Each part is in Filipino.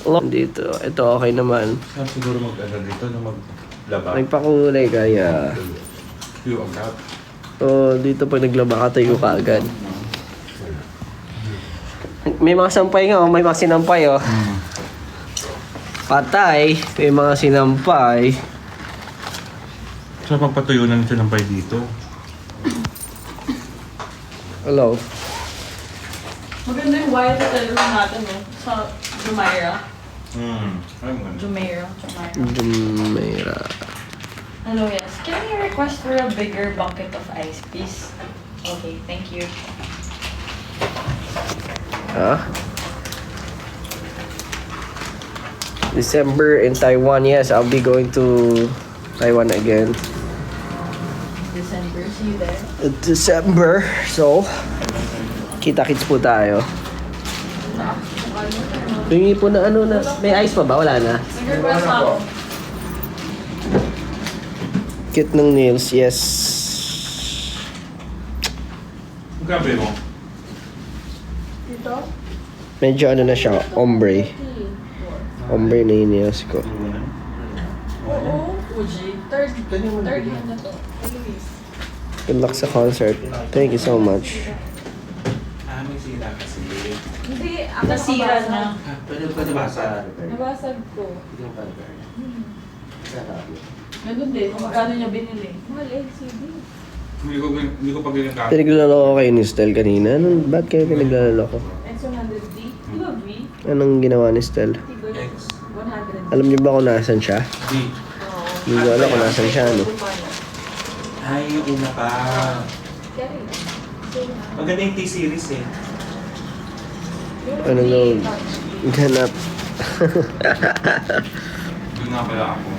Dito, ito okay naman. Saan siguro mag-ano dito na maglaba? Nagpakulay kaya. Yung agad. So, dito pag naglaba ka, tayo ka agad. May mga sampay nga, may mga sinampay oh. Patay, may mga sinampay. So, pagpatuyo na nito ng bay dito. Hello. Maganda yung wire na talaga natin, no? Sa Jumeirah. Ay, maganda. Jumeirah. Jumeirah. Hello, yes. Can you request for a bigger bucket of ice, please? Okay, thank you. December in Taiwan, yes, I'll be going to Taiwan again. December, see you there. December, so kita-kits po tayo. Hingi po na ano na, may ice pa ba? Wala na? Nag-request ako. Kit ng nails, yes. Grabe mo. Dito? Medyo ano na siya, ombre. Ombre na yung nails ko. Oo. Uji. Third hand na to. Anyways. Good luck sa concert. Thank you so much. May sila kasi. Hindi, ako nasira na. Pwede ba nabasa? Nabasag ko. Ganun din, kung magkano niya binili. Mahal LCD. Hindi ko pag ganyan Pinaglaloko kayo ni Stel kanina. Ba't kayo pinaglaloko? X100D. Di ba V? Anong ginawa ni Stel? Tigo X. 100. Alam niyo ba kung nasan siya? D. Hindi ko alam kung nasan siya, ano? Ay, yung una pa. Kaya rin. Same na. Maganda yung T-series eh. Ano daw? Ganap. Doon nga pala ako.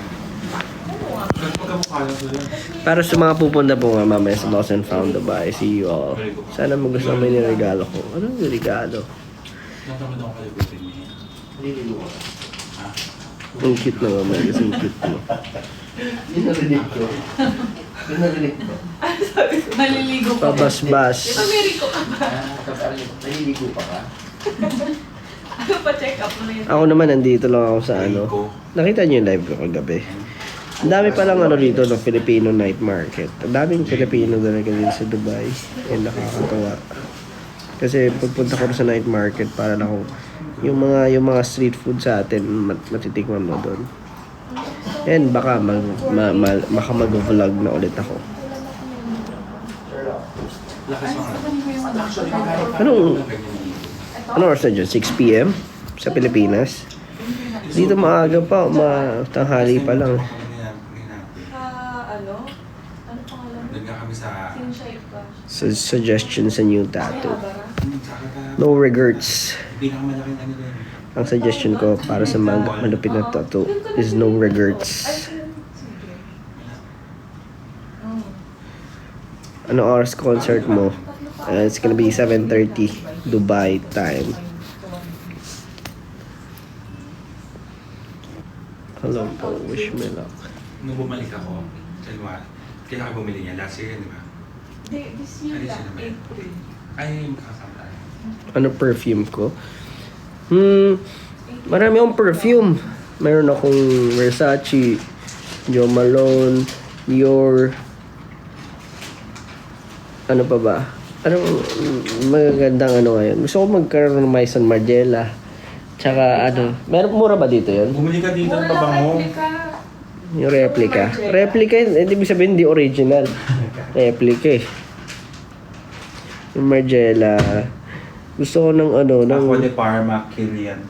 Pero pagkamukha lang sila. Para sa mga pupunta po nga mamaya sa Lost and Found Dubai, see you all. Sana magustuhan mo yung regalo ko. Anong regalo? Natamad ako kalibutin niya. Nililo ko. Ha? Ang cute na mamaya kasi ang cute mo. Pinarinig ko. Sabi ko, naliligo ka. Pabasbas. Ameriko ka ba? Naliligo pa ka? Ano pa check up mo na yun? Ako naman nandito lang ako sa ano. Nakita niyo yung live ko kagabi. Ang dami palang ano dito ng Filipino night market. Ang daming Filipino talaga dito sa Dubai. Yan nakakatawa. Kasi pagpunta ko sa night market para lang ako yung mga street food sa atin matitikman mo doon. And baka mag-vlog na ulit ako. Lakas mga. Anong oras na dyan? 6 p.m. sa Pilipinas? Dito maaga pa, tanghali pa lang. Ano? Ano pangalan? Doon nga kami sa... Sinshape ka. Suggestion sa new tattoo. Bara? No regrets. Pinakamalaking ano din. Ang suggestion ko para sa malupit na tattoo is no regrets. Ano oras concert mo? It's gonna be 7:30 Dubai time. Hello po, wish me luck. Nung bumalik ako, kailan ka bumili niya? Last year, di ba? This year Ay, lang, sino ba yun? April. Ay, makakasama tayo. Ano perfume ko? Marami akong perfume. Meron akong Versace, Jo Malone, Dior. Ano pa ba? Anong magagandang ano ngayon? Gusto ko magkaroon ng Maison Margiela. Tsaka ano, meron mura ba dito yun? Bumili ka dito ng Mura lang pabango. replica. Yung replica. Replica yun, hindi ibig sabihin hindi original. Replica eh. Yung Margiela. Gusto ko ng ano, ng... Ako de Parma, Kilian.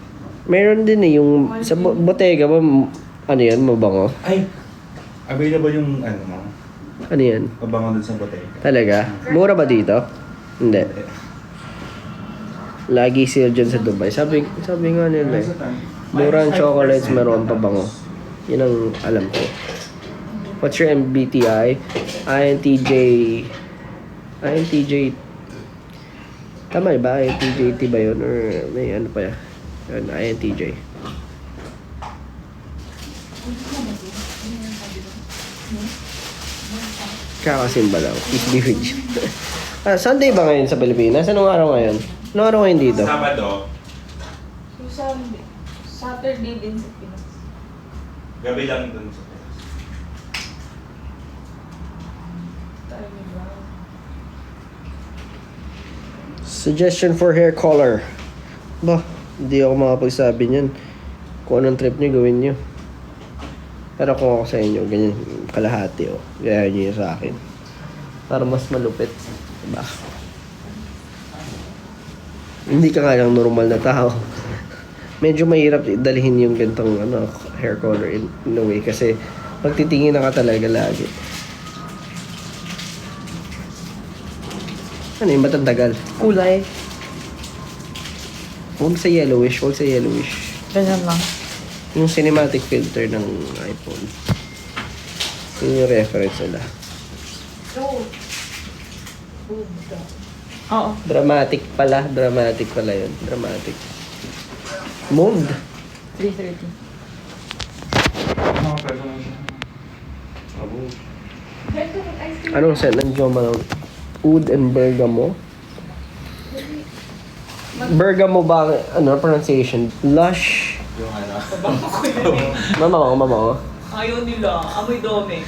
Meron din eh, yung sa Bottega ba, ano yan, mabango? Ay! Available yung ano mo? Ano yan? Pabango dun sa bottega. Talaga? Mura ba dito? Hindi. Lagi sale dyan sa Dubai. Sabi nga nila eh. Mura ang chocolates, meron pa bango. Yun ang alam ko. What's your MBTI? INTJ... INTJ... Tama ba? INTJ ba yun? Or may ano pa yan? Yun, INTJ. Kakasimba lang. Peace be with you. Sunday ba ngayon sa Pilipinas? Anong araw ngayon? Anong araw ngayon dito? Sabado. Sunday. Saturday din sa Pinas. Gabi lang dun sa Pinas. Tayo ni Brown. Suggestion for hair color. Ba, hindi ako makapagsabi niyan. Kung anong trip niyo, gawin niyo. Pero kung ako sa inyo, ganyan, kalahati o. Gaya niyo yun sa akin. Para mas malupit. Diba? Hindi ka nga lang normal na tao. Medyo mahirap dalhin yung gantong hair color in a way. Kasi magtitingin na ka talaga lagi. Ano yung matandagal? Kulay. Huwag sa yellowish, huwag sa yellowish. Ganyan lang. Yung cinematic filter ng iPhone. Yun yung reference nila. Oo. Dramatic pala yun. Dramatic. Moved. 3:30. Mga pwede mo siya. Abo. Anong scent ng Jo Malone? Oud and Bergamo? Bergamo ba, pronunciation? Lush. Yung ano. Mama ko. Ayaw nila. Amoy Domex.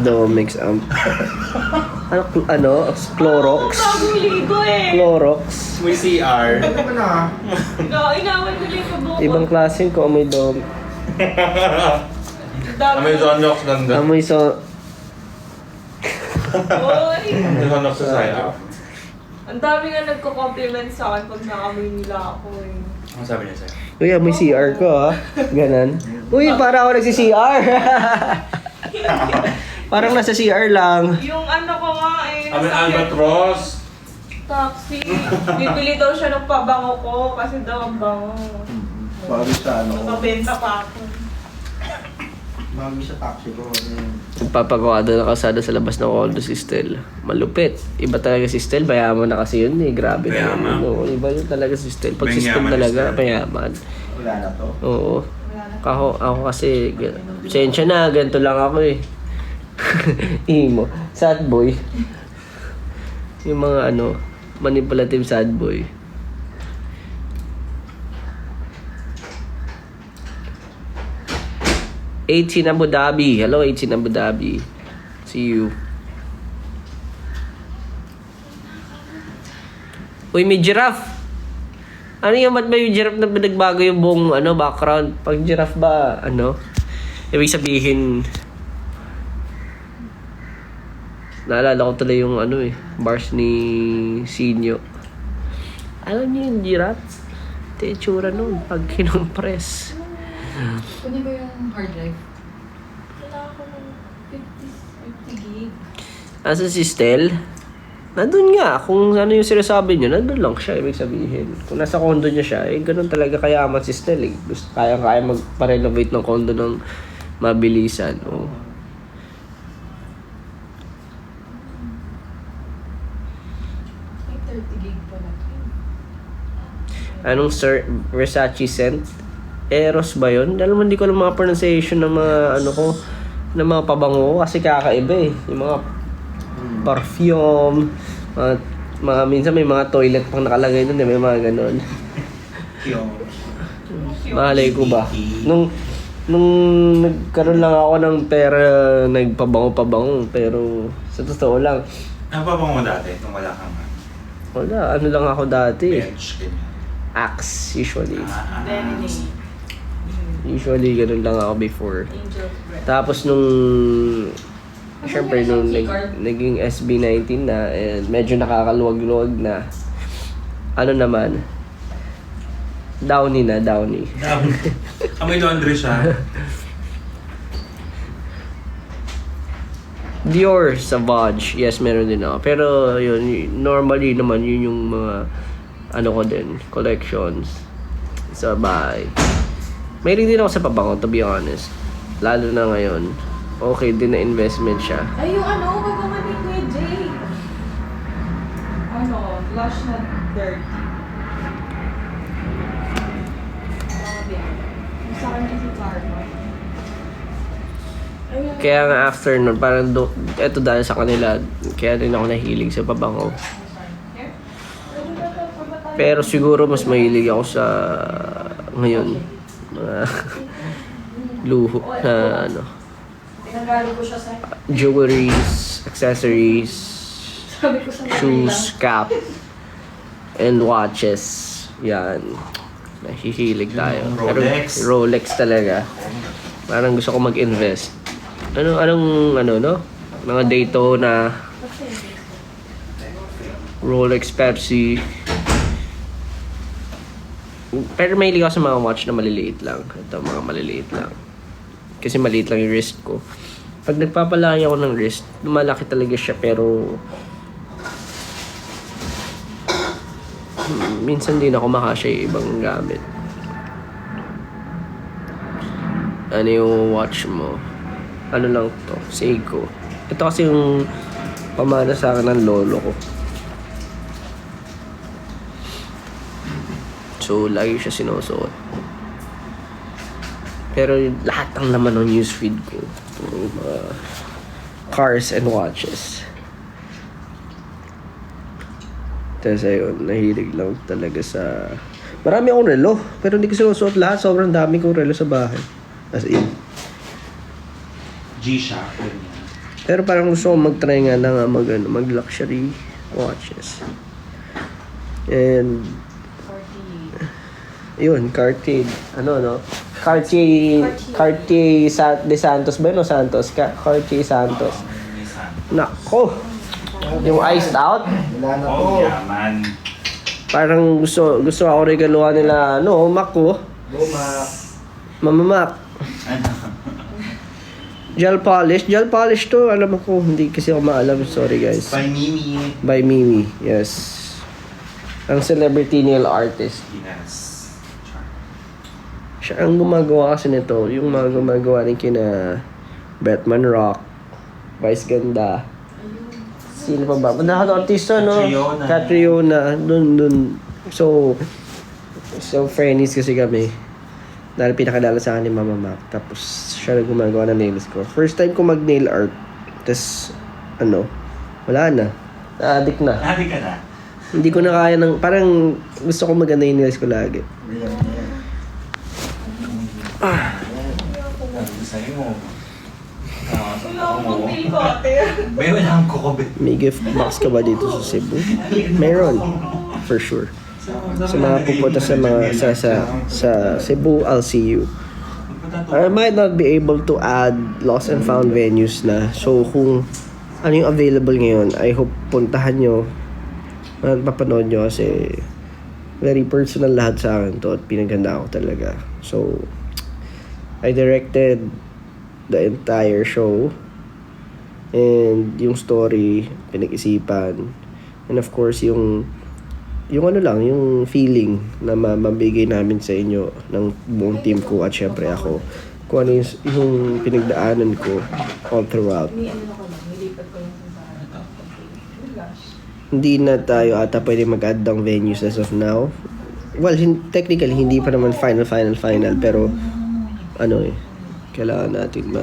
Domix. Clorox? Bagong ligo eh. Clorox. May CR. Inawan nila yung kabuko. Ibang klase ko amoy dom. May Zonox ganda. Amoy so... Oy! May Zonox sa side. Ang dami nga nagko-compliment sa akin pag naamoy nila ako eh. Ano sabi niya sa'yo? Uy, amoy CR ko Ganon. Uy, para ako nagsi-CR. Parang nasa CR lang. Yung ano ko nga eh. Amin nasa Albatros. taxi. Bibili daw siya ng pabango ko kasi daw ang bango. Bago sa ano. Nakabenta pa ako. Bago sa taxi ko. Nagpapagawa doon na kalsada sa labas ng condo si Stel. Malupit. Iba talaga si Stel. Mayaman na kasi yun eh. Grabe na. Mayaman. Iba yun talaga si Stel. Pag si Stel Mayaman talaga, si Stel. mayaman. Wala na to. Oo. Ako kasi, pasensya na, ganito lang ako eh. Imo. Sad boy. Yung mga manipulative sad boy. In Abu Dhabi. Hello, in Abu Dhabi. See you. Uy, may giraffe. Ano yung ba't ba yung giraffe na nagbago yung buong background? Pag giraffe ba, ibig sabihin, naalala ko tuloy yung bars ni Sinyo. Alam niyo yung giraffe? Ito yung tsura nun, pag kinompress. Kunin ko yung hard drive. Wala ako ng 50 gig. Asa si Stel? Nandun nga. Kung ano yung sinasabi niya, nandun lang siya. Ibig sabihin. Kung nasa condo niya siya, ganun talaga kayaman si Stel. Kaya magpa-renovate ng condo ng mabilisan. Oh. May 30 gig pala. Anong Versace scent? Eros ba yun? Alam mo, hindi ko alam mga pronunciation ng mga ng mga pabango kasi kakaiba eh. Yung mga perfume, minsan may mga toilet pang nakalagay doon, may mga ganon. Malay ko ba? Nung nagkaroon lang ako ng pera, nagpabango-pabango, pero sa totoo lang, Ano pa bang mo dati? Nung wala kang wala, lang ako dati. bench, ganyan. Axe, usually. Then, Usually, ganun lang ako before. Angel's Breath. Tapos syempre nung naging SB19 na, and medyo nakakaluwag-luwag na, naman, Downy. May laundry siya. Dior Sauvage, yes, meron din ako. Pero yun, normally naman yun yung mga, ko din, collections sa bahay. Mayroon din ako sa pabango, to be honest. Lalo na ngayon. Okay din na investment siya. Ay, yung babangan ni Kuya Jay. Flush na dirty. Sa akin kasi Karma. Kaya nga after nun, parang eto dahil sa kanila, kaya rin ako nahilig sa pabango. Here? Pwede na to, pababa tayo Pero siguro mas mahilig ako sa ngayon mga luho na ano, Tinagalo ko siya sa... jewelries, accessories, Sabi ko sa mga shoes, cap, and watches. Yan. Nahihilig tayo. Pero Rolex. Rolex talaga. Parang gusto ko mag-invest. Anong no? Mga Daytona, Rolex, Pepsi. Pero mahilig ako sa mga watch na maliliit lang. Ito, mga maliliit lang. Kasi maliit lang yung wrist ko. Pag nagpapalaki ako ng wrist, lumalaki talaga siya pero minsan din ako makasya yung ibang gamit. Ano yung watch mo? Ano lang to? Seiko. Ito kasi yung pamana sa akin ng lolo ko. So, lagi siya sinusuot. Pero lahat ng laman ng newsfeed ko, yung mga cars and watches. Tapos ayun, nahilig lang talaga sa... Marami akong relo, pero hindi ko sinusuot lahat. Sobrang dami kong relo sa bahay. As in. G-Shock. Pero parang gusto ko mag-try nga na nga mag-luxury watches. And... Yun, Cartier. Cartier de Santos ba yun o Santos? Cartier Santos. Nako! Yung iced out. Wala na to. Oh, yaman. Parang gusto ako regaluhan nila, Mac ko. Go, Mac. Mama Mac. Gel polish to. Alam ko, hindi kasi ako maalam. Sorry guys. By Mimi. By Mimi, yes. Ang celebrity nail artist. Yes. Siya ang gumagawa kasi nito. Yung mga gumagawa ni kina Batman Rock, Vice Ganda. Sino pa ba? Mga artista, no? Catriona. Dun. So friends kasi kami. Dahil pinakilala sa akin ni Mama Mac. Tapos siya na gumagawa ng nails ko. First time ko mag-nail art. Tapos, wala na. Na-addict na. Nari ka na. Hindi ko na kaya ng... Parang gusto ko maganda yung nails ko lagi. Sa'yo mo. Wala akong pag-feel ko, ate. May wala akong kukobe. May gift box ka ba dito sa Cebu? Meron. For sure. Sa mga pupunta sa mga sa Cebu, I'll see you. I might not be able to add lost and found venues na. So kung ano yung available ngayon, I hope puntahan nyo. Papanood nyo kasi very personal lahat sa akin to at pinaganda ako talaga. So I directed the entire show and yung story pinag-isipan and of course yung feeling na mabigay namin sa inyo ng buong team ko at syempre ako kung ano yung pinagdaanan ko all throughout. Nilipat ko lang sa Hindi na tayo ata pwede mag-add ng venues as of now. Well, technically hindi pa naman final pero kailangan natin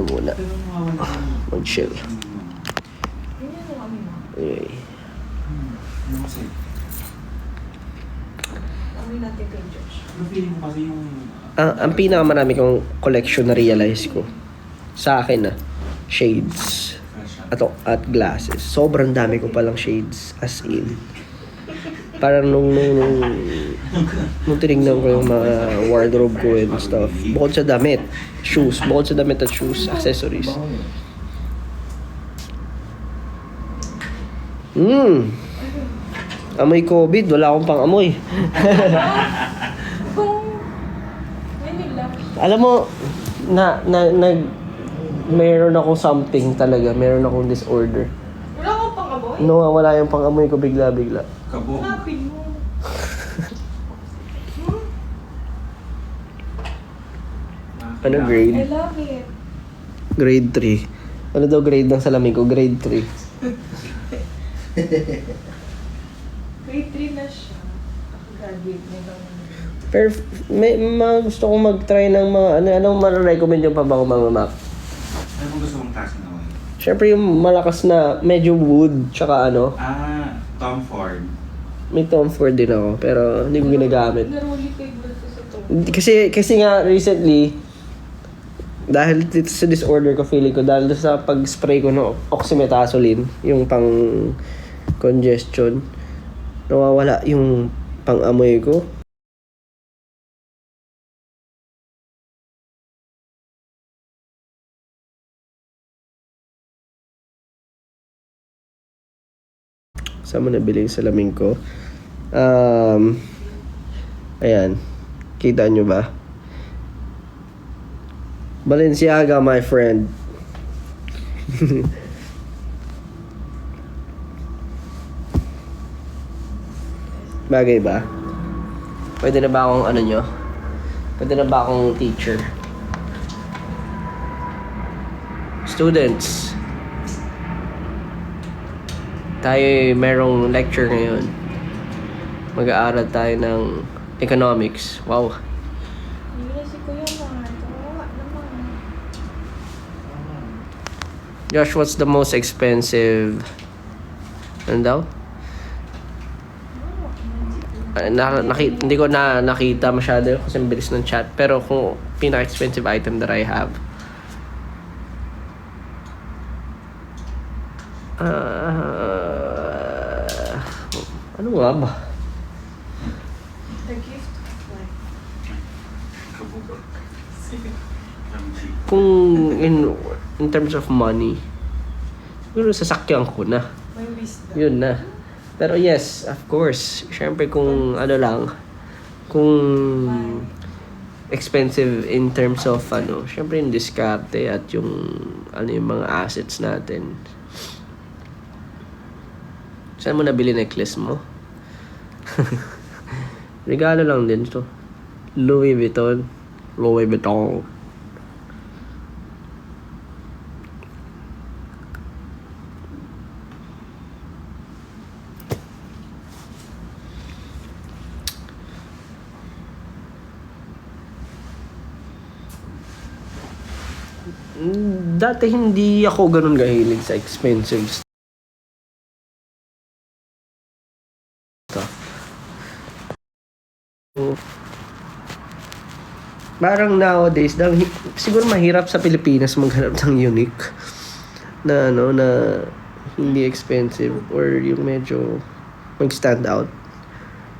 muna mag-chill. Okay. natin kay Josh. Feeling ko kasi yung... Ang pinakamarami kong collection na realize ko sa akin shades at glasses. Sobrang dami ko palang shades as in. Parang nung tinignan ko yung mga wardrobe ko and stuff. Bukod sa damit at shoes, accessories. Amoy COVID, wala akong pang amoy. Alam mo, mayroon ako something talaga. Mayroon akong disorder. Wala kang pang-amoy? Wala yung pang-amoy ko bigla-bigla. Kabo. Hanapin mo. Ano grade? I love it. Grade 3. Ano daw grade ng salamin ko? Grade 3. Grade 3 na siya. Ako graduate na ikaw. Pero may mga gusto kong mag-try ng mga anong ma-recommend yung pa ba mga Mac? Ano kung gusto mong klase na wine? Siyempre yung malakas na medyo wood tsaka Tom Ford. May Tom Ford din ako, pero hindi ko ginagamit. Naruli kay Bulto sa to. Kasi nga recently, dahil dito sa disorder ko, feeling ko, dahil sa pag-spray ko ng oxymetazoline, yung pang congestion, nawawala yung pang-amoy ko. Saan mo nabili yung salamin ko? Ayan. Kita nyo ba? Balenciaga, my friend. Bagay ba? Pwede na ba akong ano nyo? Pwede na ba akong teacher? Students, tayo merong lecture ngayon. Mag-aaral tayo ng economics. Wow. Hindi na si Kuya Mar. Kawawa naman. Josh, what's the most expensive? Ano daw? Hindi ko na nakita masyado kasi ang bilis ng chat. Pero kung pinaka-expensive item that I have, ano nga ba? The gift of life. Kung in terms of money, siguro sasakyan ko na. May wisdom. Yun na. Pero yes, of course. Siyempre kung ano lang, kung expensive in terms of ano, siyempre yung diskarte at yung ano yung mga assets natin. Saan mo nabili necklace mo? Regalo lang din to. Louis Vuitton. Louis Vuitton. Dati hindi ako ganun kahilig sa expensive stuff. Parang nowadays, siguro mahirap sa Pilipinas maghanap ng unique na ano na hindi expensive or yung medyo mag-stand out.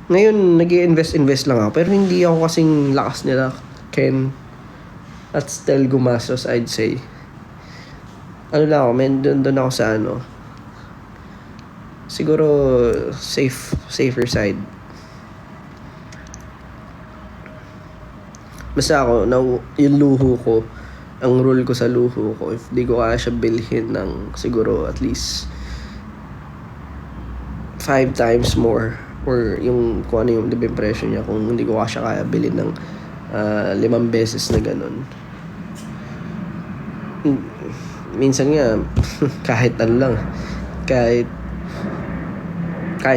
Ngayon, nag-i-invest lang ako pero hindi ako kasing lakas nila Ken at still gumastos, I'd say. Ano lang ako, doon ako sa ano. Siguro safer side. Basta ako, yung luho ko, ang rule ko sa luho ko, if di ko kaya siya bilhin ng siguro at least 5 times more or yung kung ano yung diba yung presyo niya, kung hindi ko kaya bilhin ng 5 beses na ganun. Minsan nga, kahit ano lang, kahit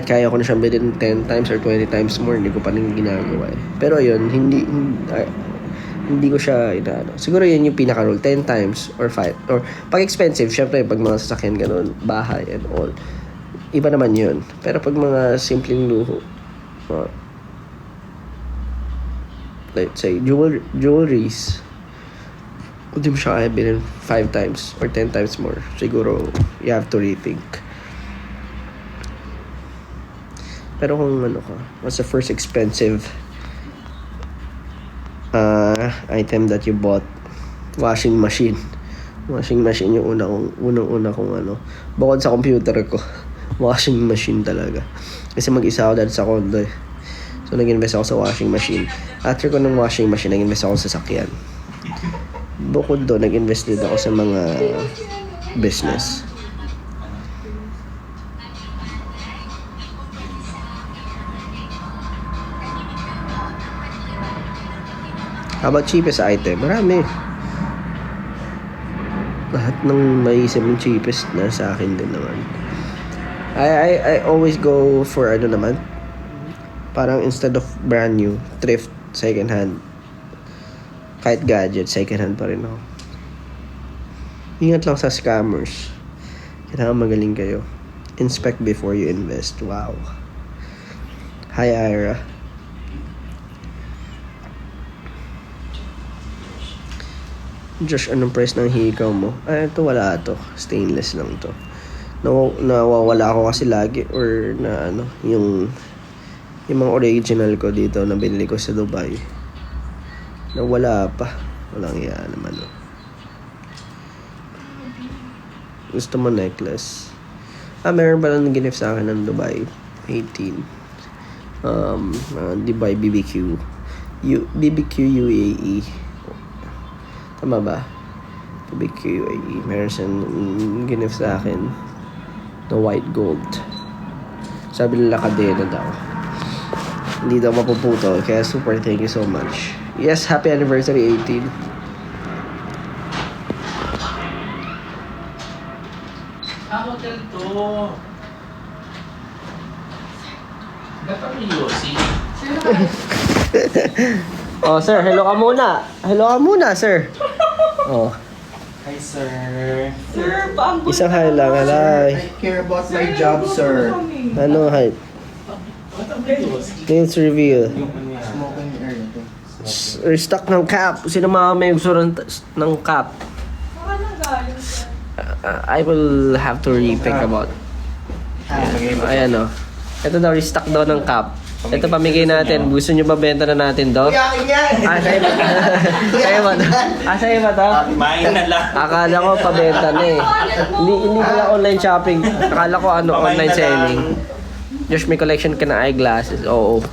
kaya ko na siyang bilhin 10 times or 20 times more, hindi ko pa rin ginagawa eh. Pero yun, hindi ko siya inaano. Siguro yun yung pinaka-rule, 10 times or 5. Or pag expensive, syempre pag mga sasakyan ganun, bahay and all, iba naman yun. Pero pag mga simpleng luho, let's say, jewelries, hindi mo siya kaya bilhin 5 times or 10 times more. Siguro, you have to rethink. Pero kung ano ka, what's the first expensive item that you bought? Washing machine. Washing machine yung unang-una kong ano. Bukod sa computer ko, washing machine talaga. Kasi mag-isa ako dahil sa condo eh. So, nag-invest ako sa washing machine. After ko ng washing machine, nag-invest ako sa sasakyan. Bukod doon, nag-invest din ako sa mga business. How about cheapest item? Marami. Lahat ng maisip mong cheapest na sa akin din naman. I always go for ano naman. Parang instead of brand new, thrift, second hand. Kahit gadget, second hand pa rin ako. Ingat lang sa scammers. Kailangan magaling kayo. Inspect before you invest. Wow. Hi, Ira. Josh, anong price ng hikaw mo? Ah, ito wala to. Stainless lang to. Nawawala ako kasi lagi or na ano, yung mga original ko dito na binili ko sa Dubai. Nawala pa. Walang iya naman. Oh. Gusto mo necklace? Ah, meron pala ng gift sa akin ng Dubai. 18. Dubai BBQ. BBQ UAE. Tama ba? BBQ UAE. Meron siyang gift sa akin na white gold. Sabi nila kadena daw. Hindi daw mapuputol. Kaya super thank you so much. Yes, happy anniversary 18. Hotel to. Dapat may Yossi. Sir, naka- Oh, sir, hello ka muna. Hello ka muna, sir. Oh, Hi, sir. Sir, paanggot isang ka hi lang, naman. alay. I care about my job, sir. Ano, hi? Ba't ang may Yossi? Let's reveal. Yung ano yan? Smoking air ito. Restock ng cap. Sino mga may gusto ng cap? Baka nagaling, sir. I will have to rethink about. Ayan o. Ito daw, restock daw ng cap. Ito pamigay natin. Gusto nyo ba benta na natin to? Kuya, akin yan! Ah, sa'yo ba? Sa'yo ba to? Ah, sa'yo ba to? Main na lang. Akala ko pabenta na eh. Hindi pala online shopping. Akala ko ano, online selling. Josh, may collection ka na eyeglasses. Oo.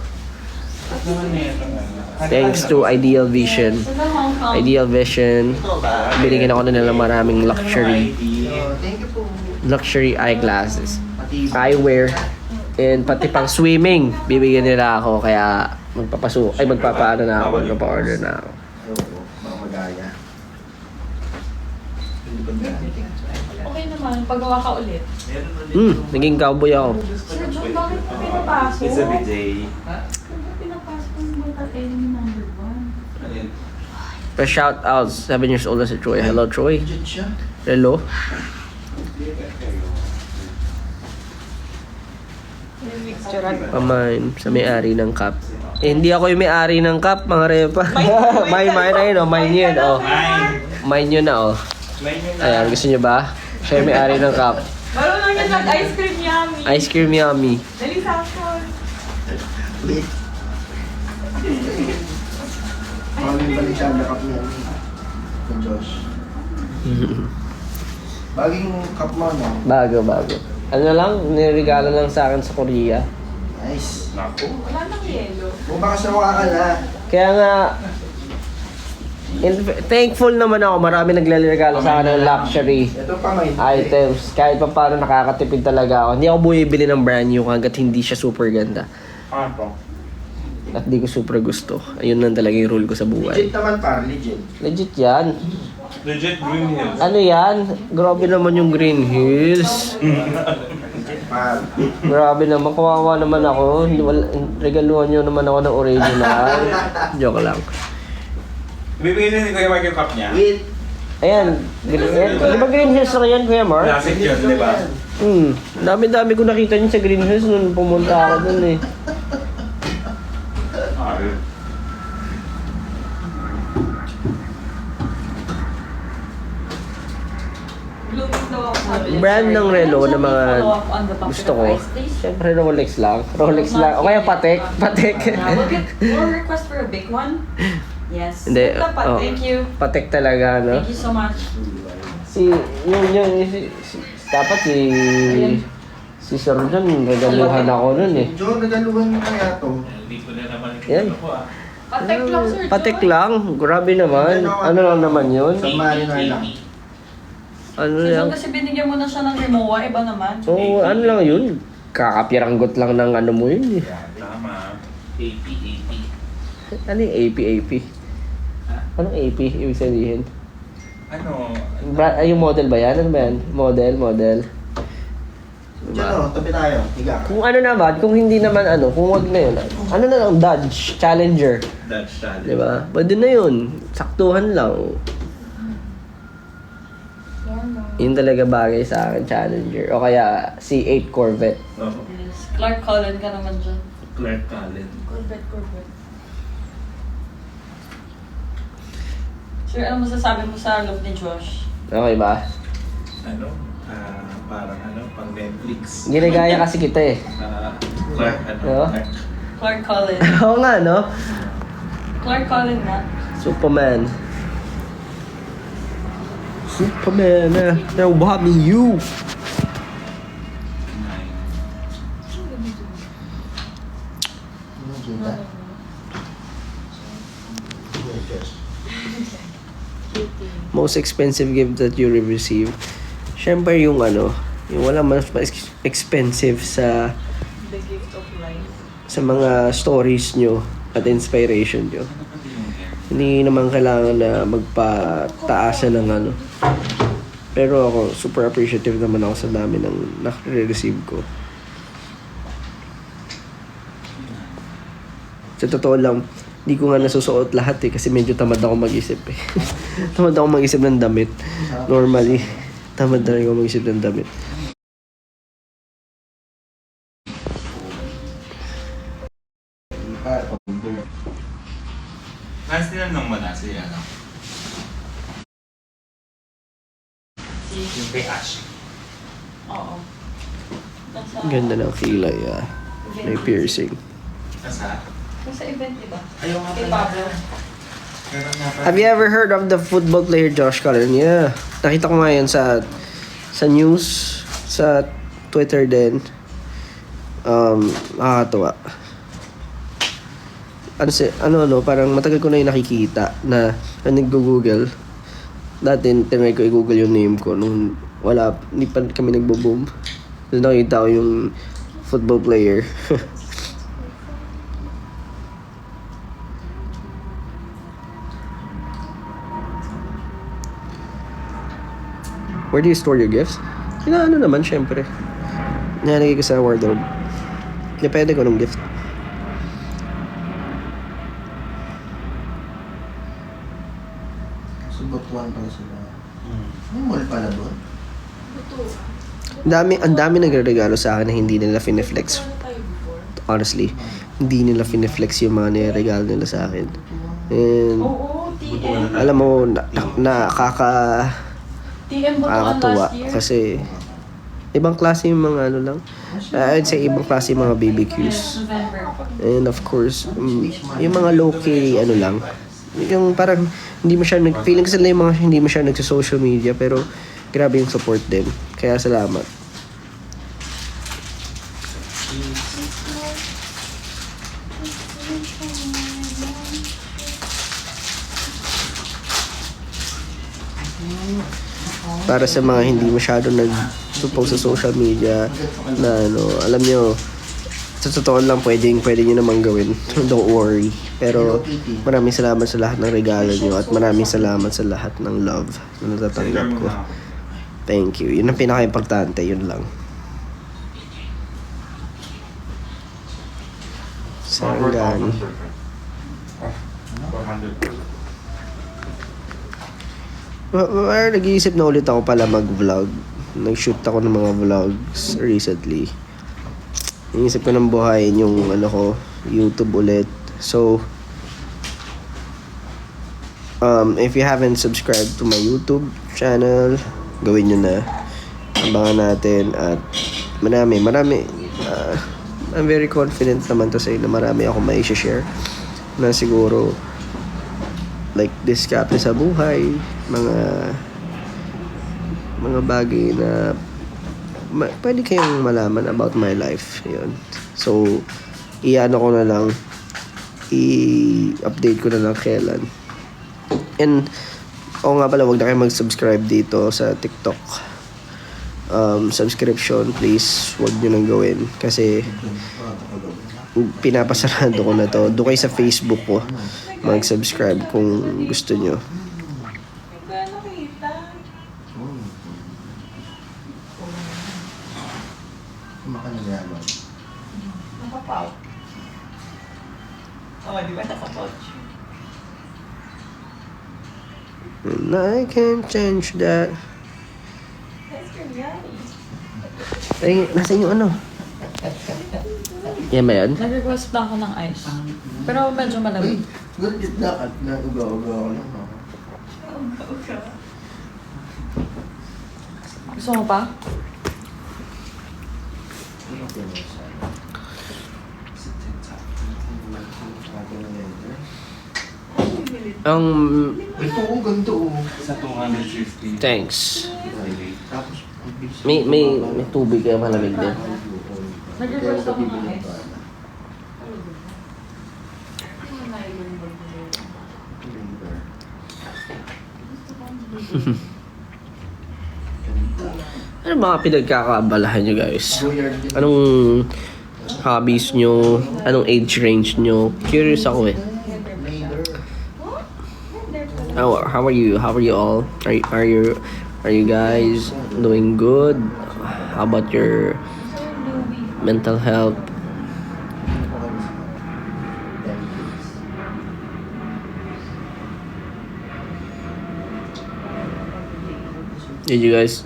Thanks to Ideal Vision. Sa Hong Kong. Ideal Vision. Binigyan ako nila ng maraming luxury. Thank you po. Luxury eyeglasses. Pati Eyewear. And pati pang swimming. Bibigyan nila ako. Kaya magpapaano na ako. Magpapa-order na ako. ayoko, mga magaya. Hindi ko na. Okay naman, paggawa ka ulit. Naging cowboy ako. Sir John, bakit mo pinapasok? It's a bidet. Bakit mo pinapasok ng Mortal Enemy number 1? Pa shout outs. 7 years old na si Troy. Hello, Troy. Legit siya. Hello. Yung mixture. Pamain sa may-ari ng cup. Eh, hindi ako yung may-ari ng cup, mga repa. Mine na yun, oh. Mine yun, oh. Mine yun na, oh. Ayan, gusto nyo ba? Siya yung may-ari ng cup. Marunong yan mag-ice cream yummy. Ice cream yummy. Dali sa akin. Wait. Maraming balik siya ang cup niya. Ito, Josh. Baging cup mo, no? Bago. Ano lang, niregalo lang sa akin sa Korea. Nice. Naku. Wala nang yelo. Kung baka sa mukha ka na. Kaya nga, thankful naman ako. Marami naglaregalo sa akin ng luxury Ito pa may items. Kahit pa paano nakakatipid talaga ako. Hindi ako bumibili ng brand new hanggat hindi siya super ganda. Ano? At di ko super gusto. Ayun lang talaga yung rule ko sa buhay. Legit naman par, legit. Legit yan. Legit Green Hills. Ano yan? Grabe naman yung Green Hills. Legit par. Grabe naman. Kawawa naman ako. Regaluhan nyo naman ako ng original. Joke lang. Bibigyan din ni Kuya Mark yung cup niya. Wait. Ayan. Di ba Green Hills na yan, Kuya Mark? Classic yun, di ba? Dami-dami ko nakita niyo sa Green Hills nung pumunta ako dun eh. Blooming daw ako sabi niya. Brand ng relo na mga Follow up on the bucket gusto of ko. ice, please. Siyempre Rolex lang. Rolex lang. O kaya Patek. Patek. We'll request for a big one. Yes. Hindi. Dapat, Oh. Thank you. Patek talaga, no? Thank you so much. Dapat si Sir John, regaluhan ako nun eh. Joe, nagaluhan mo kaya to. Hindi ko na naman Yan. ko ah. Patek lang, Sir John. Patek lang. Grabe naman. Ano lang naman yun? Sa Mariner lang. Ano Sir lang? John, kasi binigyan mo na siya ng Rimowa, iba naman. Oo, ano lang yun? Kakapiranggot lang ng ano mo yun eh. Tama. AP. Ano yung AP? Anong AP? Ibig sabihin? Ano? Yung model ba yan? Ano ba yan? Model. Diyan o, tabi tayo. Higa ka. Kung ano naman, kung hindi naman ano, kung wag na yun. Ano na lang, Dodge, Challenger. Dutch challenge. Diba? Pwede na yun. Saktuhan lang. Yun talaga bagay sa akin, Challenger. O kaya C8 Corvette. Oh. Yes. Clark Cullen ka naman dyan. Clark Cullen. Corvette. Sir, ano masasabi mo sa love ni Josh? Okay ba? Ano? Parang pang Netflix. Ginagaya kasi kita eh. Clark, Oo. Clark Cullen. Oo nga, no? Clark Cullen nga. Superman. Now what me you? Ano kita? Most expensive gift that you received? Siyempre yung yung wala mas expensive sa The gift of life. sa mga stories nyo at inspiration nyo. Hindi naman kailangan na magpataasan ng Pero ako, super appreciative naman ako sa dami ng nare-receive ko. Sa totoo lang, hindi ko nga nasusuot lahat kasi medyo tamad ako mag-isip eh. Tamad ako mag-isip ng damit. Normally, tamad na rin ako mag-isip ng damit. Last tinanong mo na si yung kay Ash. Oo. Nasa, Ganda ng kilay May piercing. Nasa? nasa event, di ba? Ayaw nga Kay pala. Pablo. Meron nga pala. Have you ever heard of the football player Josh Cullen? Yeah. Nakita ko nga yan sa news, sa Twitter din. Nakakatuwa. Parang matagal ko na yung nakikita na nag-google. Dati, tinry ko i-google yung name ko nung hindi pa kami nagbo-boom. Tapos nakita ko yung football player. Where do you store your gifts? Naman, syempre. Nalagay ko sa wardrobe. Depende ko ng gift. Subutuan pala sila. May mall pala doon. Ang dami nagre-regalo sa akin na hindi nila fineflex. Honestly, hindi nila fineflex yung mga niregalo nila sa akin. And, Oo, TM. alam mo, TM Butuan nakakatuwa last year. kasi ibang klase yung mga lang. I'd say ibang klase yung mga BBQs. November. And of course, yung mga low-key, lang. Yung parang, hindi masyadong, feeling ko sila yung mga hindi masyadong nagsa-social media, pero grabe yung support din. Kaya salamat. Para sa mga hindi masyadong nag-post sa social media na alam nyo, sa totoo lang pwede nyo naman gawin. Don't worry. Pero maraming salamat sa lahat ng regalo nyo at maraming salamat sa lahat ng love na natatanggap ko. Thank you. Yun ang pinaka-importante. Yun lang. Sarangani. 400. Nag-iisip na ulit ako pala mag-vlog. Nag-shoot ako ng mga vlogs recently. Inisip ko ng buhayin yung YouTube ulit. So, if you haven't subscribed to my YouTube channel, gawin nyo na. Abangan natin at marami. I'm very confident naman to say na marami ako mai-share na siguro like diskarte sa buhay, mga bagay na pwede kayong malaman about my life. Yun. So, i-update ko na lang kailan. And, nga pala, wag na kayo mag-subscribe dito sa TikTok. Subscription, please, wag nyo nang gawin. Kasi, pinapasarado ko na to. Doon kayo sa Facebook ko, mag-subscribe kung gusto nyo. Hindi ko na nakita. Makanagano. Nakapaw. Oo, di ba nakapaw siya? And I can't change that. That's your yummy. Ay, nasa yung Yan ba yan? Nag-request lang ako ng ice. Pero medyo malamig. Good lakad na uga-uga ako lang. Gusto mo pa? Ang Ito, ganito. Sa 250. thanks. Tapos, May tubig kaya malamig din. Nag-request ako ng ice. Ano mga pinagkakaabalahan nyo guys? Goyard din. Anong hobbies nyo? Anong age range nyo? Curious ako eh. How are you? How are you all? Are you guys doing good? How about your mental health? Did you guys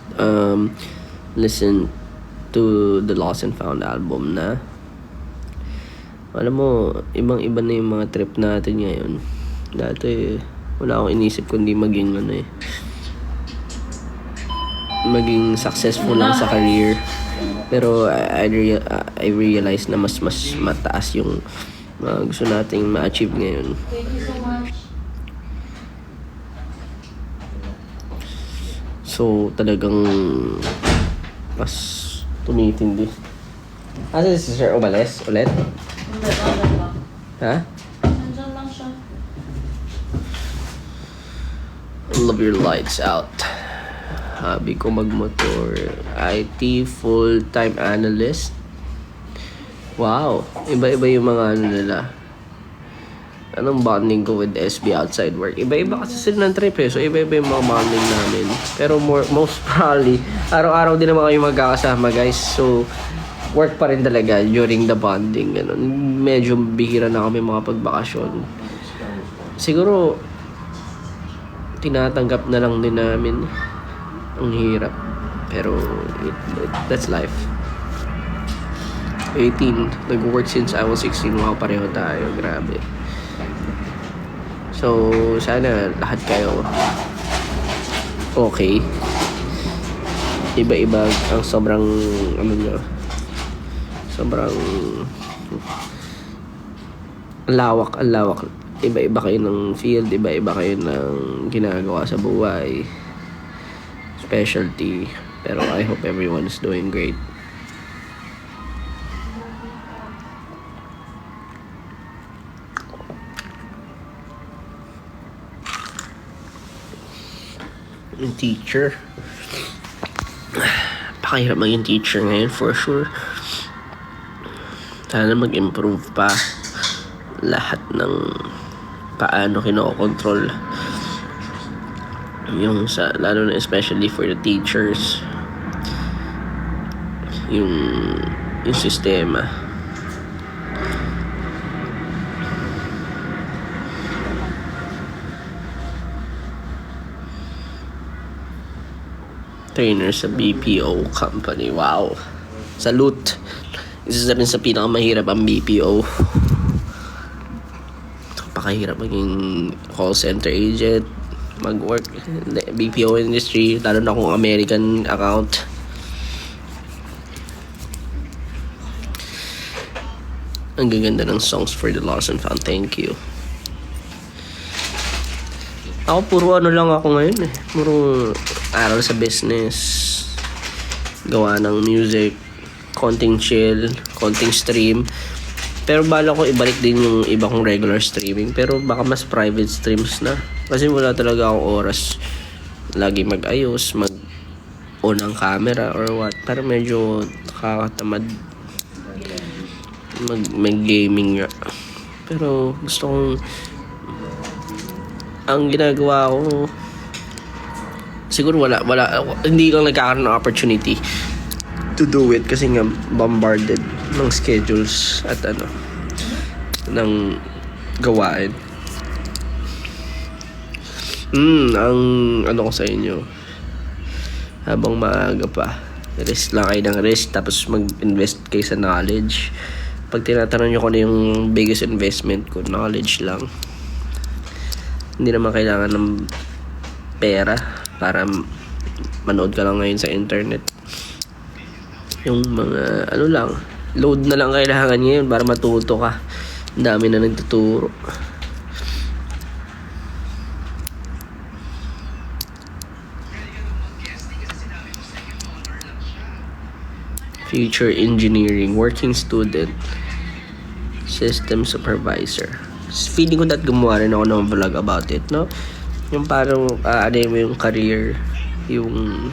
listen to the Lost and Found album na? Alam mo, ibang-iba na yung mga trip natin ngayon. Dati, wala akong inisip kundi maging maging successful lang sa career. Pero I realized na mas mataas yung gusto nating ma-achieve ngayon. Thank you so much. So, talagang mas tumitindi. Asa si Sir Obales ulit? Hindi, nandyan lang. Ha? Nandyan lang siya. Love your lights out. Hobby ko magmotor. IT full-time analyst. Wow. Iba-iba yung mga ano nila. Anong bonding ko with SB outside work? Iba-iba kasi sila ng trip eh. So, iba-iba yung mga bonding namin. Pero most probably, araw-araw din naman kayo magkakasama guys. So, work pa rin talaga during the bonding. Ganun. Medyo bihira na kami mga pagbakasyon. Siguro, tinatanggap na lang din namin. Ang hirap. Pero, that's life. 18. Nag-work since I was 16. Wow, pareho tayo. Grabe. So, sana lahat kayo okay. Iba-iba ang sobrang sobrang lawak. Iba-iba kayo ng field, iba-iba kayo ng ginagawa sa buhay. Specialty. Pero I hope everyone is doing great. Yung teacher. Pakahirap maging teacher ngayon for sure. Sana mag-improve pa lahat ng paano kinokontrol yung lalo na especially for the teachers yung sistema. Trainer sa BPO company. Wow. Salute. Isa rin sa pinakamahirap ang BPO. Pakahirap maging call center agent, mag-work in the BPO industry, lalo na kung American account. Ang gaganda ng songs for the Lost and Found. Thank you. Ako puro lang ako ngayon eh. Puro aral sa business, gawa ng music, konting chill, konting stream. Pero bala ko ibalik din yung iba kong regular streaming. Pero baka mas private streams na. Kasi wala talaga akong oras lagi mag-ayos, mag-on ang camera or what. Pero medyo nakakatamad mag-gaming nga. Pero gusto kong ang ginagawa ko siguro hindi lang nagkakaroon ng opportunity to do it kasi nga bombarded ng schedules at ng gawain. Ang ko sa inyo, habang maaga pa, rest lang kayo ng rest, tapos mag-invest kayo sa knowledge Pag tinatanong nyo ko na yung biggest investment ko, knowledge lang. Hindi naman kailangan ng pera para manood ka lang ngayon sa internet. Yung mga ano lang, load na lang kailangan ngayon para matuto ka. Ang dami na nagtuturo. Future engineering, working student, system supervisor. Feeling ko that gumawa rin ako ng vlog about it, no? Yung parang ano mo yung career, yung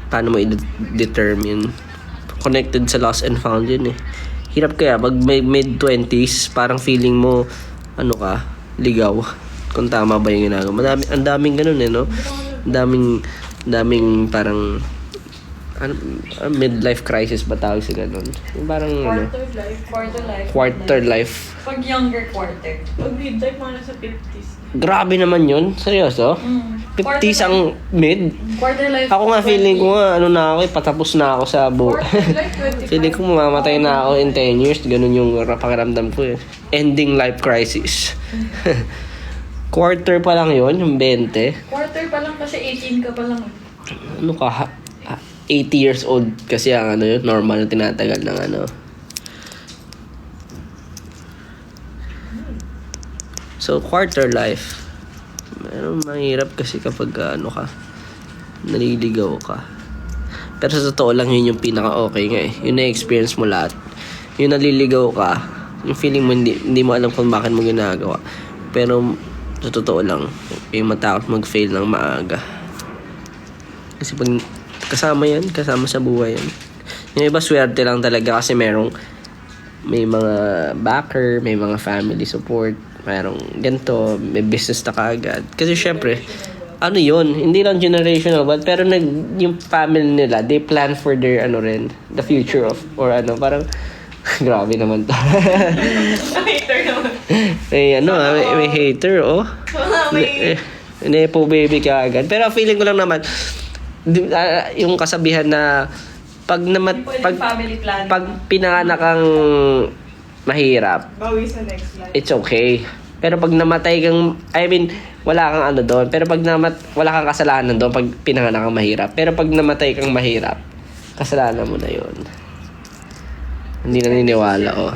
paano mo i-determine. Connected sa lost and found yun eh. Hirap kaya pag may mid-20s, parang feeling mo ano ka, ligaw kung tama ba yung ginagawa. Ang daming ganun eh, no? Daming parang midlife crisis ba tawag sa ganun? Yung parang quarter life. Pag younger quarter. Pag midlife, mga nasa 50s. Grabe naman yun. Seryoso? 50s ang mid? Quarter life. Ako nga feeling ko nga ano na ako eh, patapos na ako sa Quarter life, 25. feeling ko mamamatay na ako in 10 years. Ganun yung pakiramdam ko eh. Ending life crisis. Quarter pa lang yun, yung 20. Quarter pa lang kasi 18 ka pa lang. Ano ka? 80 years old kasi ang ano yun, normal na tinatagal ng ano. So, quarter life. Pero mahirap kasi kapag ano ka, naliligaw ka. Pero sa totoo lang yun yung pinaka-okay nga eh. Yung na-experience mo lahat. Yung naliligaw ka, yung feeling mo hindi mo alam kung bakit mo ginagawa. Pero sa totoo lang, yung matakot mag-fail ng maaga. Kasi pag kasama sa buhay yan. Yung iba swerte lang talaga kasi may mga backer, may mga family support, merong ganito, may business na kaagad. Kasi syempre, ano yun, hindi lang generational but pero yung family nila, they plan for their the future of, or parang grabe naman to. Hater naman. may hater, oh. Nepo baby ka agad. Pero feeling ko lang naman, yung kasabihan na pag Family planning. pag pinanganak kang mahirap, Bawi sa next life. it's okay. Pero pag namatay kang, wala kang doon. Pero pag wala kang kasalanan doon pag pinanganak kang mahirap. Pero pag namatay kang mahirap, kasalanan mo na yun. Hindi naniniwala, oh.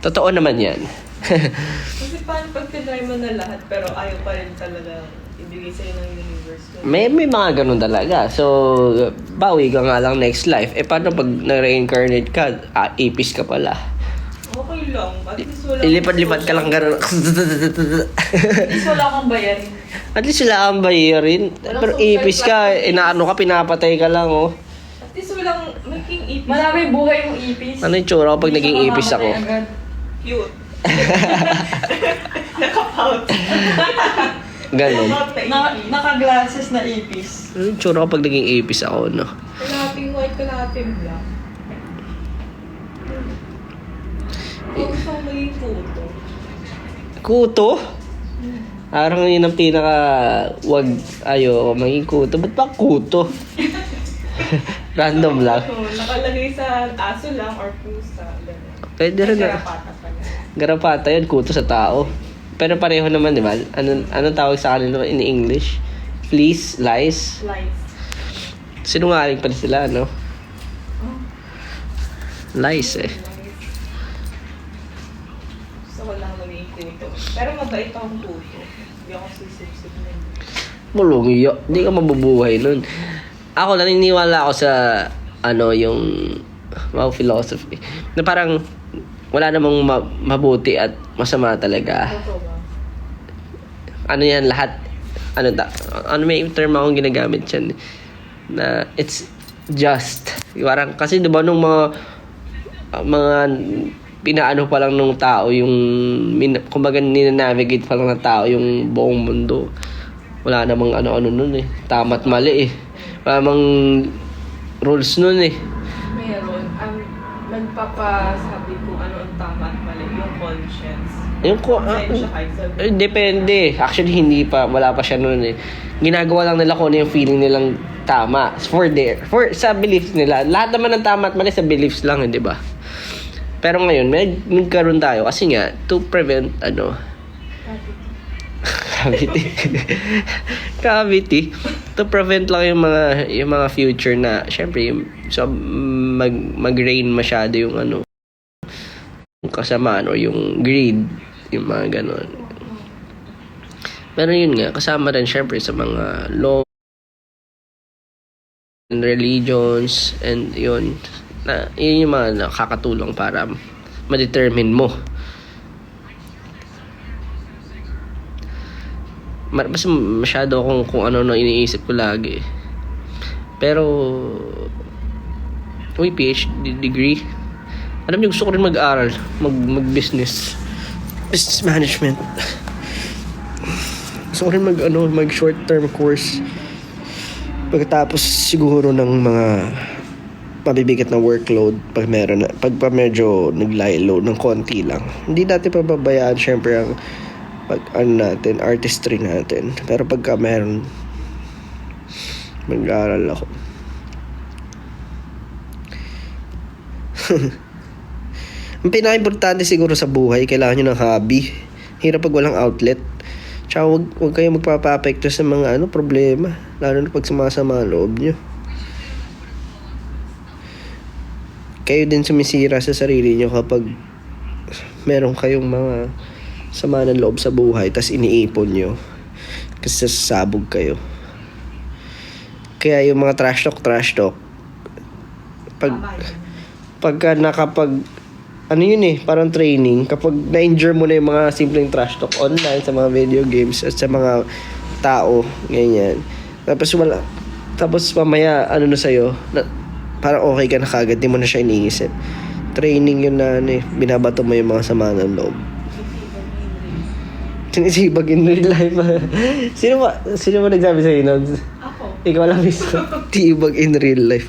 Totoo naman yan. Kasi paano pag tinry mo na lahat pero ayaw pa rin talaga ibigay sa'yo ng universe? May mga ganun talaga. So, bawi ka nga lang next life. Paano pag na-reincarnate ka, ipis ka pala? Okay lang. At least wala Ilipad-lipad ka lang ganun. At least wala kang bayarin. At least sila ang bayarin. Pero ipis ka, inaano ka, pinapatay ka lang, oh. At least walang maging ipis. Maraming buhay yung ipis. Ano yung tsura ko pag naging ipis ako? Cute. Naka-pout. Ganun. Naka-glasses na ipis. Ano yung tsura ko pag naging ipis ako, no? Kalahating white, kalahating black. Gusto ko maging kuto. Kuto? Parang yun ang pinaka ayoko maging kuto. Ba't ba kuto? Random lang. Nakalagay sa aso lang or pusa. Pwede rin na. Garapata pa na. Garapata yun, kuto sa tao. Pero pareho naman, di ba? Anong tawag sa kanila in English? Fleas? Lies? Lies. Sinungaling pala sila, no? Lies eh. Gusto ko lang maging kuto. Pero mabait akong kuto. Hindi ako sisip-sip na yun. Mulong iyo. Hindi ka mabubuhay nun. Ako, naniniwala ako sa yung philosophy. Na parang wala namang mabuti at masama talaga. Totoo ba? Ano yan, lahat. May term akong ginagamit yan. Na it's just. Parang, kasi diba nung mga pinaano pa lang nung tao, yung kumbaga ninanavigate pa lang ng tao yung buong mundo. Wala namang ano nun eh. Tama't mali eh. Wala namang rules nun eh. Meron. Nagpapasabi kung ano ang tama at mali. Yung conscience. Depende. Actually, wala pa siya nun eh. Ginagawa lang nila kung ano yung feeling nilang tama. Sa beliefs nila. Lahat naman ng tama at mali sa beliefs lang, di ba? Pero ngayon, nagkaroon tayo kasi nga, to prevent, cavity. Cavity. To prevent lang yung mga future na, syempre, mag-rain masyado yung yung kasamaan o yung greed, yung mga ganon. Pero yun nga, kasama rin syempre sa mga law and religions and yun yung mga nakakatulong para ma-determine mo. Mas masyado akong kung ano iniisip ko lagi. Pero PhD degree. Alam niyo, gusto ko rin mag-aral, mag-business management. Gusto ko rin mag short-term course. Pagkatapos siguro ng mga mabibigat na workload pag medyo naglaylo ng konti lang. Hindi natin pababayaan syempre ang natin, artistry natin. Pero pagka meron, mag-aaral ako. Ang pinaka-importante siguro sa buhay, kailangan nyo ng hobby. Hirap pag walang outlet. Tsaka huwag kayo magpapa-apekto sa mga problema. Lalo na pag sumasama ang loob nyo. Kayo din sumisira sa sarili nyo kapag meron kayong mga sama ng loob sa buhay tas iniipon nyo. Kasi sasabog kayo. Kaya yung mga trash talk, pagka parang training, kapag na-injure mo na yung mga simpleng trash talk online, sa mga video games, at sa mga tao, ganyan. Tapos mamaya, na sa'yo, parang okay ka na kagad, di mo na siya iniisip. Training yun na, binabato mo yung mga sama ng loob. Sinisibag in real life. Sino ba nagsabi sa'yo nun? Ako. Ikaw lang mismo. Tibag in real life.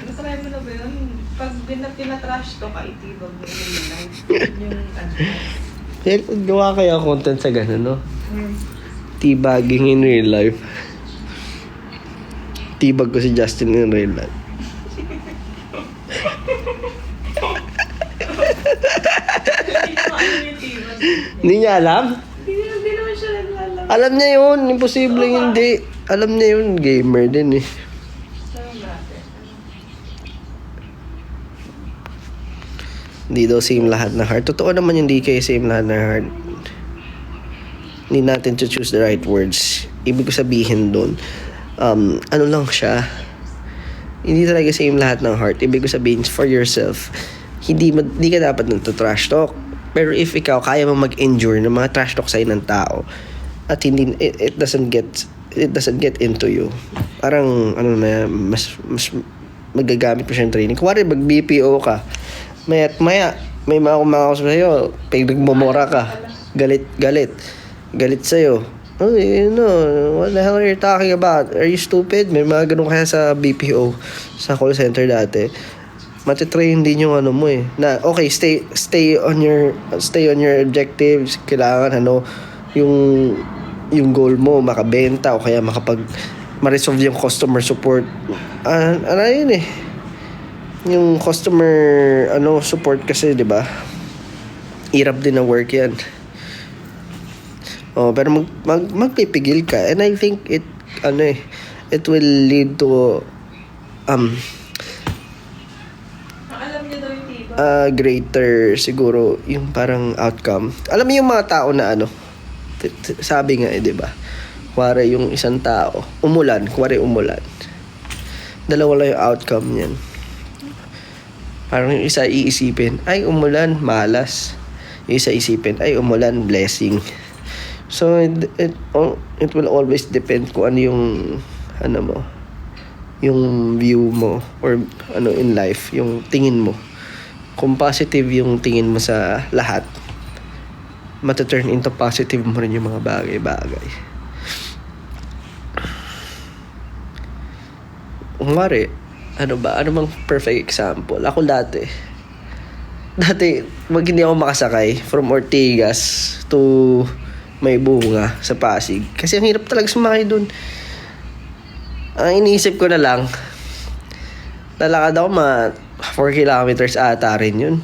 Nasakay mo na ba yun? Pag tinatrash to ka, itibag mo yung life. Yung Gawa kaya content sa ganun, no? Teabagging in real life. Tibag ko si Justin in real life. Hindi niya alam? Hindi naman siya naglalang. Alam niya yun. Imposible hindi. Alam niya yun. Gamer din eh. Hindi daw same lahat na heart. Totoo naman yung di kayo same lahat na heart. Hindi natin to choose the right words. Ibig ko sabihin doon, lang siya. Hindi talaga same lahat ng heart. Ibig ko sabihin, for yourself, hindi ka dapat nagto-trash talk. Pero if ikaw kaya mo mag-endure ng mga trash talk sa'yo ng tao at hindi it doesn't get into you, parang mas magagamit mo siyang training. Kuwari mag BPO ka, maya may mga kumakausap sa'yo, pag nagmumura ka, galit sa'yo. Oh, what the hell are you talking about? Are you stupid? May mga ganun kaya sa BPO, sa call center dati. Matitrain din yung mo eh. Na okay, stay on your objectives. Kailangan yung goal mo makabenta o kaya ma-resolve yung customer support. Yun eh. Yung customer support kasi, 'di ba? Hirap din na work 'yan. Pero magpipigil ka, and I think it will lead to greater siguro yung parang outcome. Alam mo yung mga tao na sabi nga di ba? Kuwari yung isang tao, umulan. Dalawa lang yung outcome niyan. Parang yung isa iisipin, ay umulan, malas. Yung isa isipin, ay umulan, blessing. So it will always depend kung ano yung yung view mo or in life, yung tingin mo. Kung positive yung tingin mo sa lahat, mataturn into positive mo rin yung mga bagay-bagay. Kumari, ano bang perfect example? Ako dati, wag hindi ako makasakay from Ortigas to May Bunga sa Pasig. Kasi ang hirap talaga sumakay dun. Ang iniisip ko na lang, lalakad ako 4 kilometers ata rin yun.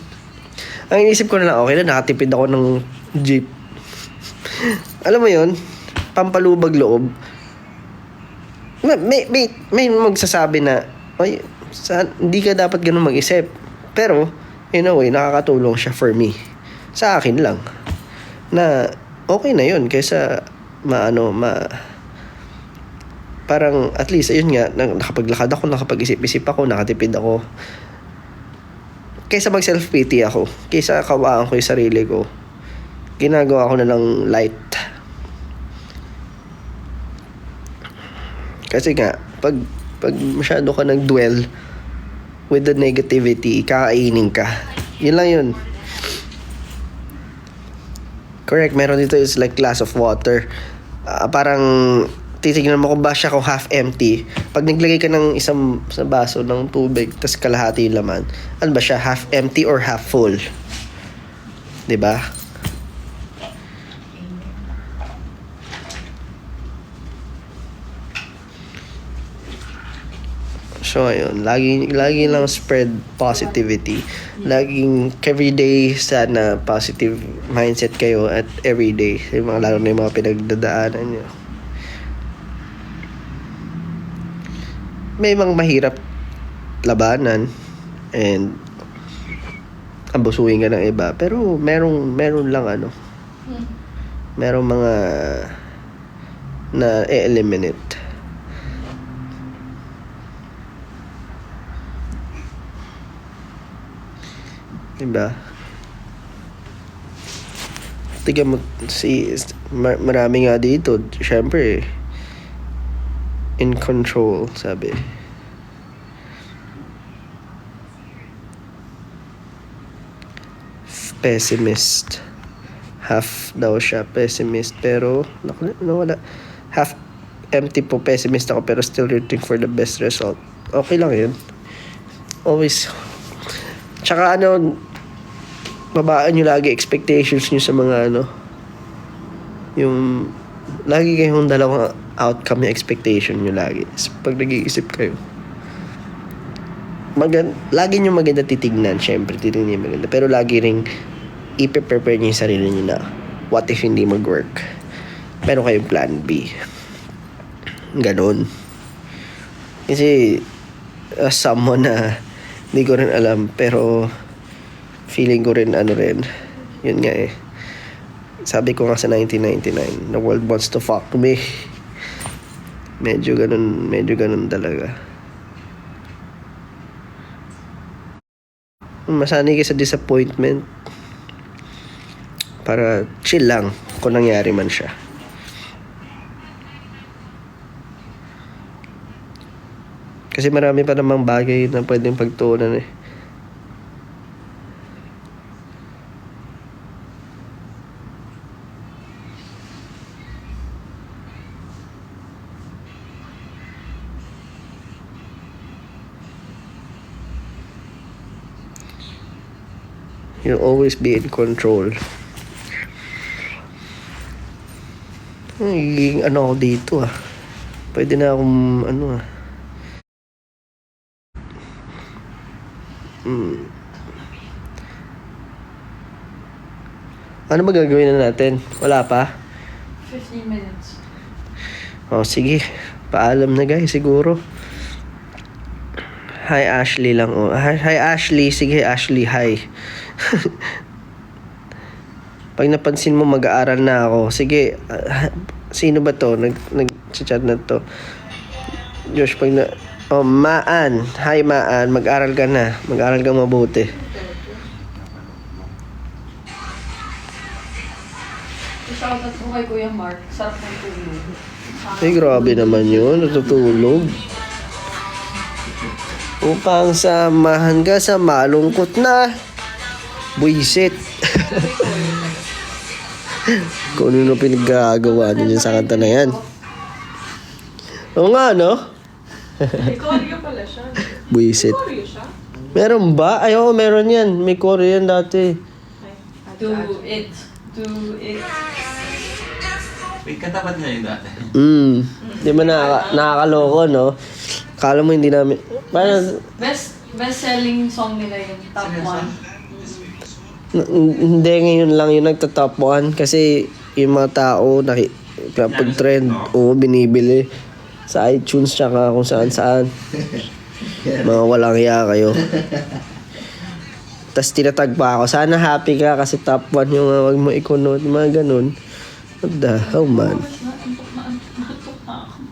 Ang inisip ko na lang, okay na, nakatipid ako ng jeep. Alam mo yun, pampalubag loob. May magsasabi na, ay, hindi ka dapat ganun mag-isip. Pero, in a way, nakakatulong siya for me. Sa akin lang. Na, okay na yun. Kaysa, parang, at least, ayun nga, nakapaglakad ako, nakapag-isip-isip ako, nakatipid ako. Kaysa mag-self-pity ako, kaysa kawaan ko yung sarili ko, ginagawa ko na lang light. Kasi nga, pag masyado ka nag-dwell with the negativity, kakainin ka. Yun lang yun. Correct, meron dito is like glass of water. Parang titignan mo kung ba siya kung half empty. Pag naglagay ka ng isang sa baso ng tubig, tas kalahati yung laman, ano ba siya, half empty or half full? 'Di ba? So, ayun. Lagi lang spread positivity. Laging everyday sana positive mindset kayo at everyday. Yung mga, lalo na yung mga pinagdadaanan nyo. May mga mahirap labanan and abusuin ka ng iba. Pero meron lang merong mga na eliminate. Diba? Tignan mo, marami nga dito. Siyempre, in control, sabi. Pessimist. Half daw siya pessimist, pero nawala. Half empty po, pessimist ako, pero still rooting for the best result. Okay lang yun. Always. Tsaka babaan nyo lagi expectations nyo sa mga yung lagi kayong dalawang outcome yung expectation nyo lagi. Pag nag-iisip kayo, lagi nyo maganda titignan, syempre titignan nyo maganda, pero lagi ring i-prepare nyo yung sarili nyo na what if hindi mag-work, meron kayong plan B. Ganon. Kasi as someone na hindi ko rin alam, pero feeling ko rin yun nga sabi ko nga sa 1999, the world wants to fuck me. Medyo ganun talaga. Masanay ka sa disappointment para chill lang kung nangyari man siya. Kasi marami pa namang bagay na pwedeng pagtuunan . You'll always be in control. Nagiging ako dito Pwede na akong Ano ba gagawin na natin? Wala pa? 15 minutes. Sige. Paalam na guys, siguro. Hi Ashley lang Hi Ashley. Sige Ashley, hi. Pag napansin mo mag-aaral na ako, sige. Sino ba to? Nag-chat na to. Josh, pag Maan. Hi Maan, mag-aral ka na. Mag-aral ka mabuti. Shoutout ko kay Kuya Mark. Sarap ng tulog. Grabe naman yun. Natutulog. Upang samahan ka sa malungkot na buisit. Kung ano pinagagawa niyo sa kanta na yan. Oo nga, May choreo pala siya. Buisit. Choreo siya? Meron ba? Meron yan. May Korean dati. Do it. Wait, katapat niya yung dati. Di ba nakakaloko, Kala mo hindi namin... Best selling song nila yung top 1. Hindi, ngayon lang yung nagta-top 1 kasi yung mga tao pag trend, binibili sa iTunes tsaka kung saan-saan. Mga walang hiya kayo. Tapos tinatag pa ako, sana happy ka kasi top 1 yung wag mo ikunot, mga ganun. What the hell, man? Antok na ako.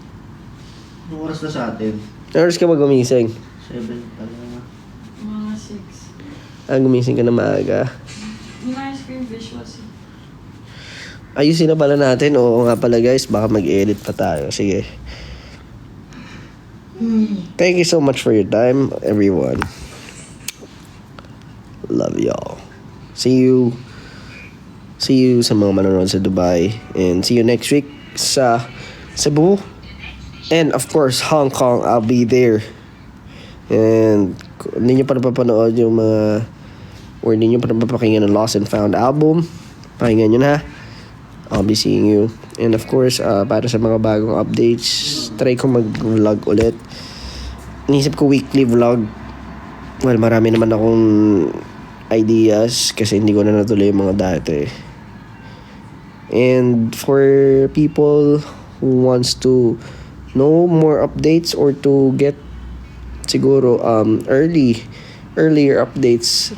Anong oras na sa atin? Oras ka ba gumising? 7 pala. Mga 6. Gumising ka na maaga. Hindi na screen visuals. Ayusin na pala natin. Oo nga pala guys, baka mag-edit pa tayo. Sige. Thank you so much for your time, everyone. Love y'all. See you sa mga manonood sa Dubai. And see you next week sa Cebu. And of course, Hong Kong. I'll be there. And kung hindi nyo pa napapanood yung mga or hindi nyo pa napapakinggan ng Lost and Found album, pakinggan nyo na. I'll be seeing you. And of course, para sa mga bagong updates, try ko mag-vlog ulit. Inisip ko weekly vlog. Well, marami naman akong ideas kasi hindi ko na natuloy yung mga dati. And for people who wants to know more updates or to get siguro earlier updates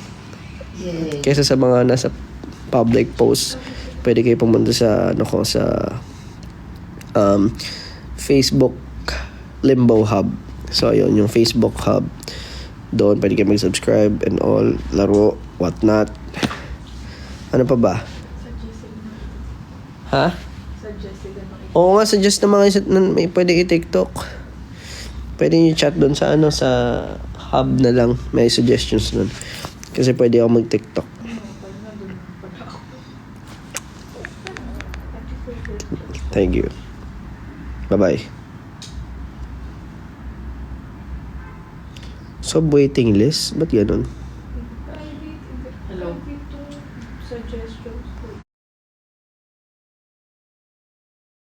kaysa sa mga nasa public posts, pwede kayo pumunta sa Facebook Limbo Hub. So ayun, yung Facebook Hub. Doon pwede kayo mag-subscribe and all, laro, whatnot. Ano pa ba? Ha? Oo nga, suggest na mga may pwede i-TikTok. Pwede nyo chat doon sa sa hub na lang. May suggestions doon. Kasi pwede ako mag-TikTok. Thank you. Bye-bye. Sub waiting list? Ba't ganun? Hello? Suggestions.